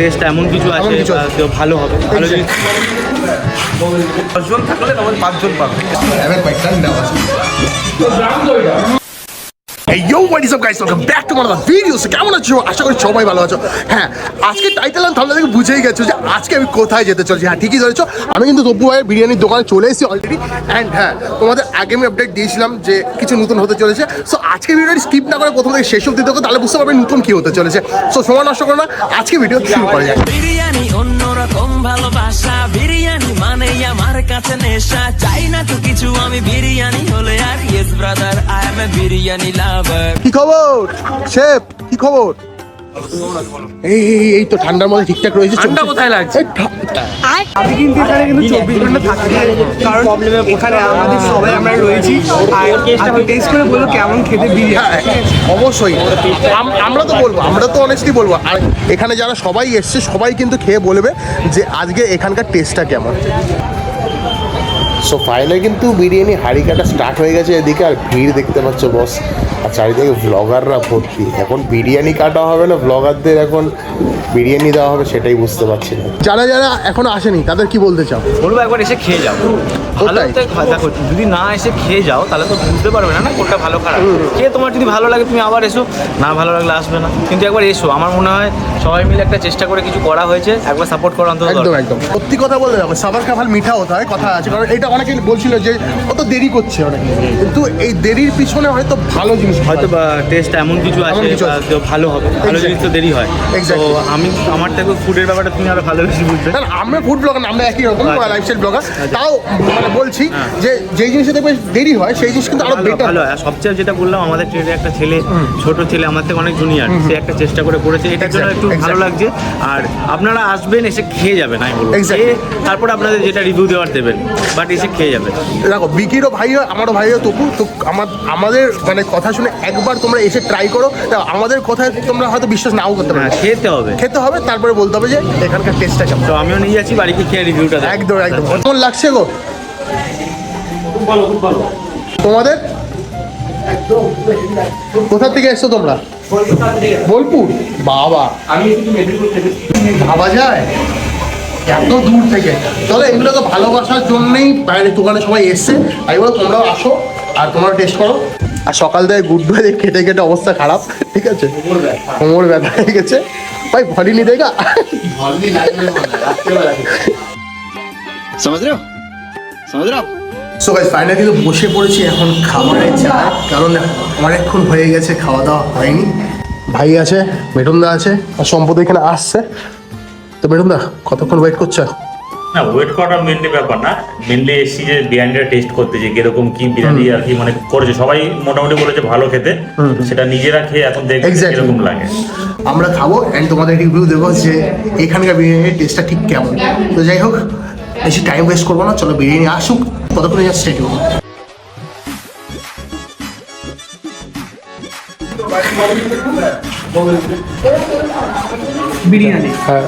Test এমন কিছু আছে ভালো হবে, ভালো জিনিস 10 জন থাকলে তখন 5 জন পাবে। Hey yo, what is up guys? Welcome back to another video. So কেমন আছো? আশা করি সবাই ভালো আছো। হ্যাঁ, আজকে টাইটেল আর থাম্বনেল থেকে বুঝেই গেছো যে আজকে আমি কোথায় যেতে চলেছি। হ্যাঁ, ঠিকই ধরেছো, আমি কিন্তু তব্বু ভাইয়ের বিরিয়ানির দোকানে চলে এসেছি অলরেডি। অ্যান্ড হ্যাঁ, তোমাদের আগে আমি আপডেট দিয়েছিলাম যে কিছু নতুন হতে চলেছে। সো আজকে ভিডিওটি স্কিপ না করে প্রথম থেকে শেষ অবধি দেখো, তাহলে বুঝতে পারবে নতুন কি হতে চলেছে। সো সময় নষ্ট করো না, আজকে ভিডিও শুরু করা যাক। বিরিয়ানি অন্যরকম ভালোবাসা, বিরিয়ানি মানে আমার কাছে নেশা, চাই না তো কিছু আমি বিরিয়ানি হলে আর yes brother I M A biryani লাভার। কি খবর শেফ, কি খবর? এই তো ঠান্ডার মধ্যে ঠিকঠাক রয়েছে। ঠান্ডা কোথায় লাগছে? আমি কিন্তু এখানে 24 ঘন্টা থাকতে, কারণ এখানে আমাদের সবাই আমরা রয়েছি। আর টেস্ট করে বলবো কেমন খেতে বিরিয়ানি। অবশ্যই আমরা তো বলবো, আমরা তো অনেস্টলি বলবো। আর এখানে যারা সবাই এসছে সবাই কিন্তু খেয়ে বলবে যে আজকে এখানকার টেস্টটা কেমন। সো ফাইনালি কিন্তু বিরিয়ানি হাঁড়ি কাটা স্টার্ট হয়ে গেছে এদিকে, আর ভিড় দেখতে পাচ্ছ বস, আর চারিদিকে ব্লগাররা ভর্তি। এখন বিরিয়ানি কাটা হবে না, ব্লগারদের এখন বিরিয়ানি দেওয়া হবে, সেটাই বুঝতে পারছি না। যারা যারা এখনো আসেনি তাদের কি বলতে চাও? বলবো একবার এসে খেয়ে যাও, ভালো দেখো। যদি না এসে খেয়ে যাও তাহলে তো বুঝতে পারবে না কোনটা ভালো খারাপ। খেয়ে তোমার যদি ভালো লাগে তুমি আবার এসো, না ভালো লাগলে আসবে না, কিন্তু একবার এসো। আমার মনে হয় সবাই মিলে একটা চেষ্টা করে কিছু করা হয়েছে, একবার সাপোর্ট করা অন্তত। একদম একদম সত্যি কথা বলতে যাবো, সাবার কা ফল মিঠা হতে হয়, কথা আছে। কারণ এটা অনেকে বলছিল যে অত দেরি করছে অনেক, কিন্তু এই দেরির পিছনে হয়তো ভালো জিনিস, হয়তো টেস্ট এমন কিছু আছে ভালো হবে, ভালো জিনিস তো দেরি হয়। তো আমি আমার থেকে ফুডের ব্যাপারটা তুমি আরো ভালো বেশি বুঝবে। না আমরা ফুড ব্লগার না, আমরা একই রকম লাইফস্টাইল ব্লগার। তাও মানে বলছি যে যেই জিনিসটা দেখবে দেরি হয় সেই জিনিস কিন্তু আরো বেটার ভালো হয়। সবচেয়ে যেটা বললাম, আমাদের ট্রেডে একটা ছেলে, ছোট ছেলে, আমার থেকে অনেক জুনিয়র, সে একটা চেষ্টা করে করেছে, এটার জন্য একটু ভালো লাগছে। আর আপনারা আসবেন, এসে খেয়ে যাবেন, আমি বলবো তারপর আপনাদের যেটা রিভিউ দেওয়ার দেবেন, বাট এসে খেয়ে যাবেন। দেখো বিকিরও ভাই হয়, আমারও ভাই হয় তপু, তো আমাদের মানে কথা শুনে একবার তোমরা এসে ট্রাই করো। আমাদের কথায় তোমরা হয়তো বিশ্বাস নাও করতে পারো, খেতে হবে তারপরে বলতে হবে যে এখানকার টেস্টটা কেমন। তো আমিও নিয়ে যাচ্ছি বাড়িতে খেয়ে রিভিউটা। একদম একদম। কেমন লাগছে গো? খুব ভালো, খুব ভালো। তোমাদের কোথা থেকে এসছো তোমরা? বোলপুর। বাবা, আমি মেদিনীপুর থেকে। ভাবা যায় এত দূর থেকে। তাহলে এগুলো তো ভালোবাসার জন্যই বাইরের দোকানে সবাই এসছে। তাই বলো তোমরাও আসো আর তোমরা টেস্ট করো। আর সকাল থেকে গুড বাই খেটে খেটে অবস্থা খারাপ, ঠিক আছে, কোমর ব্যথা হয়ে গেছে ভাই। ভলি নি দেখা সো গাইস ফাইনালি কিন্তু বসে পড়েছি এখন খাবারের চায়। কারণ অনেকক্ষণ হয়ে গেছে খাওয়া দাওয়া হয়নি। ভাই আছে, মেটুনদা আছে, আর সম্পদ এখানে আসছে। তো মেটুনদা কতক্ষণ ওয়েট করছো? না, ওয়েট করাটা মেনলি ব্যাপার না, মেনলি এসছি যে বিরিয়ানিটা টেস্ট করতে, যে কিরকম কি বিরিয়ানি আর কি মানে করেছে। সবাই মোটামুটি বলেছে ভালো খেতে, সেটা নিজেরা খেয়ে এখন দেখবে কিরকম লাগে। আমরা খাবো এন্ড তোমাদের রিভিউ দেবো যে এখানকার বিরিয়ানির টেস্টটা ঠিক কেমন। তো যাই হোক, বেশি টাইম ওয়েস্ট করবো না, চলো বিরিয়ানি আসুক, ততক্ষণে জাস্ট স্টে করবো। বিরিয়ানি হ্যাঁ।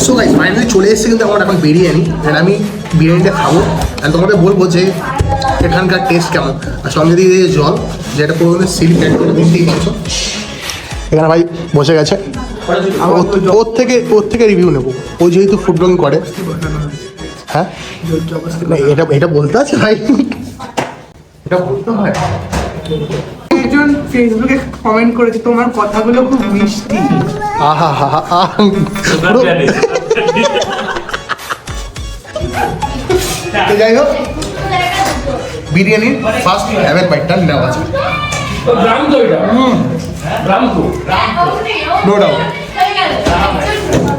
সো গাইস ফাইনালি চলে এসেছে কিন্তু আমার এখন বিরিয়ানি, এন্ড আমি বিরিয়ানিটা খাবো এন্ড তোমাদের বলবো যে এখানকার টেস্ট কেমন। আর সঙ্গে দিয়ে দিয়ে জল, যেটা পুরো সিল প্যাক করে দিতেই পারছো। এখানে ভাই বসে গেছে, ওর থেকে রিভিউ নেবো। ও যেহেতু ফুড ব্লগিং করে। হ্যাঁ, এটা বলতে আছে ভাই, এটা বলতে হয়। একজন ফেসবুকে কমেন্ট করেছে তোমার কথাগুলো খুব মিষ্টি। আহা হা হা। যাই হোক, বিরিয়ানির ফার্স্ট হ্যাভেন বাইটটা নেওয়া আছে। No doubt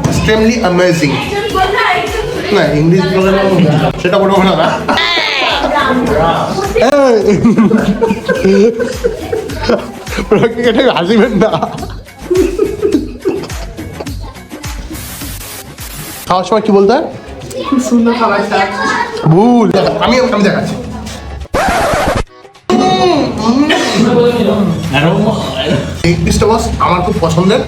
extremely amazing. না ইংলিশ সেটা বলবো না। হাসিবেন না, খাওয়ার সময় কি বলতে হয়? খুব সুন্দর খাবারটা। ভুল, আমি দেখাচ্ছি। এই পিসটা বস আমার খুব পছন্দের।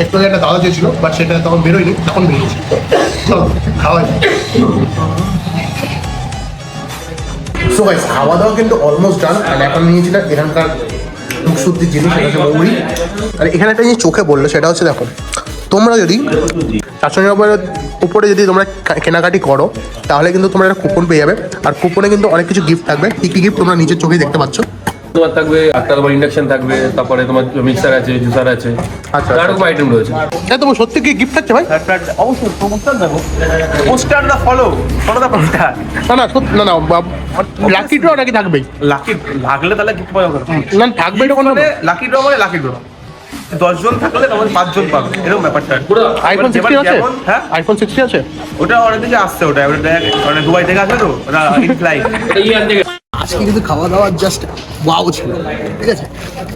একটু আগে একটা দাদা চেয়েছিল, বাট সেটা তখন বেরোয়নি, তখন বেরিয়েছি। চলো খাওয়াই। সো গাইস খাওয়া দাওয়া কিন্তু অলমোস্ট ডান। আর এখন নিয়েছিলাম এখানকার শুদ্ধির জিনিস, সেটা হচ্ছে মৌরি। আর এখানে একটা জিনিস চোখে বললো, সেটা হচ্ছে দেখো, তোমরা যদি 499 উপরে যদি তোমরা কেনাকাটি করো তাহলে কিন্তু তোমরা একটা কুপন পেয়ে যাবে। আর কুপনে কিন্তু অনেক কিছু গিফট থাকবে। কী কী গিফট তোমরা নিজের চোখেই দেখতে পাচ্ছ। তোমার থাকবে একটা, তোমার ইন্ডাকশন থাকবে, তারপরে তোমার মিক্সার আছে, জুসার আছে, আচ্ছা, এরকম আইটেম রয়েছে। হ্যাঁ, তোমার সত্যি কি গিফট থাকছে ভাই? অবশ্যই পোস্টার দেখো, পোস্টার দা ফলো দা পোস্টার। না না সত্যি না, না লাকি ড্র নাকি থাকবেই? লাকি লাগলে তাহলে গিফট পাওয়া যাবে। না থাকবে এটা কোনো লাকি ড্র মানে লাকি ড্র, 10 জন থাকলে তোমাদের 5 জন পাবে, এরকম ব্যাপারটা। আইফোন 16 আছে? হ্যাঁ আইফোন 16 আছে? ওটা অনেক দিকে আসছে, ওটা মানে দুবাই থেকে আসবে তো, ওটা ইন ফ্লাইট। আজকে কিন্তু খাওয়া দাওয়া জাস্ট ওয়াও ছিল, ঠিক আছে।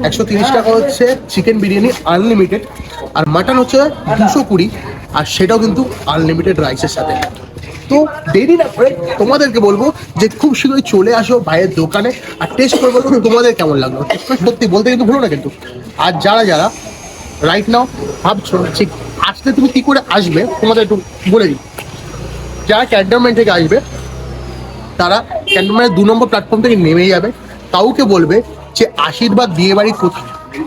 130 টাকা হচ্ছে চিকেন বিরিয়ানি আনলিমিটেড, আর মাটন হচ্ছে 220, আর সেটাও কিন্তু আনলিমিটেড রাইসের সাথে। তো দেরি না করে তোমাদেরকে বলবো যে খুব শীঘ্রই চলে আসো ভাইয়ের দোকানে আর টেস্ট করে বলবো তোমাদের কেমন লাগলো। সত্যি বলতে কিন্তু ভুলো না কিন্তু। আর যারা যারা রাইট নাও ভাবছো ঠিক আসতে তুমি কী করে আসবে, তোমাদের একটু বলে দিই। যারা ক্যান্টনমেন্ট থেকে আসবে তারা ক্যান্টনমেন্টের 2 নম্বর প্ল্যাটফর্ম থেকে নেমে যাবে, কাউকে বলবে যে আশীর্বাদ বিয়েবাড়ি কোথায়।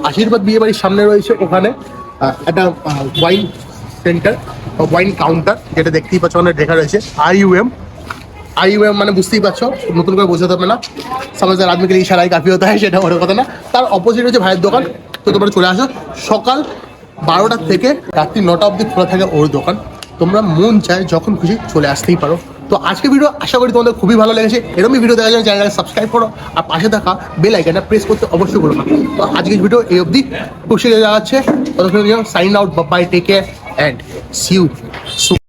আশীর্বাদ বিয়েবাড়ির সামনে রয়েছে ওখানে একটা ওয়াইন সেন্টার, ওয়াইন কাউন্টার, যেটা দেখতেই পাচ্ছ ওখানে লেখা রয়েছে IUM মানে বুঝতেই পারছো, নতুন করে বোঝাতে হবে না। সমাজের আদমিকে ইশারায় কাফি হতে হয়, সেটা ওর কথা না। তার অপোজিট হচ্ছে ভাইয়ের দোকান। তো তোমরা চলে আসো, সকাল 12টা থেকে রাত্রি 9টা অবধি খোলা থাকে ওর দোকান। তোমরা মন চায় যখন খুশি চলে আসতেই পারো। তো আজকে ভিডিও আশা করি তোমাদের খুবই ভালো লেগেছে। এরকমই ভিডিও দেখার জন্য চ্যানেলটাকে সাবস্ক্রাইব করো, আর পাশে থাকা বেল আইকনটা প্রেস করতে অবশ্যই ভুলো না। তো আজকের ভিডিও এই অবধি, খুশি হয়ে যাচ্ছে। ততক্ষণ sign out, bye, take care and see you soon.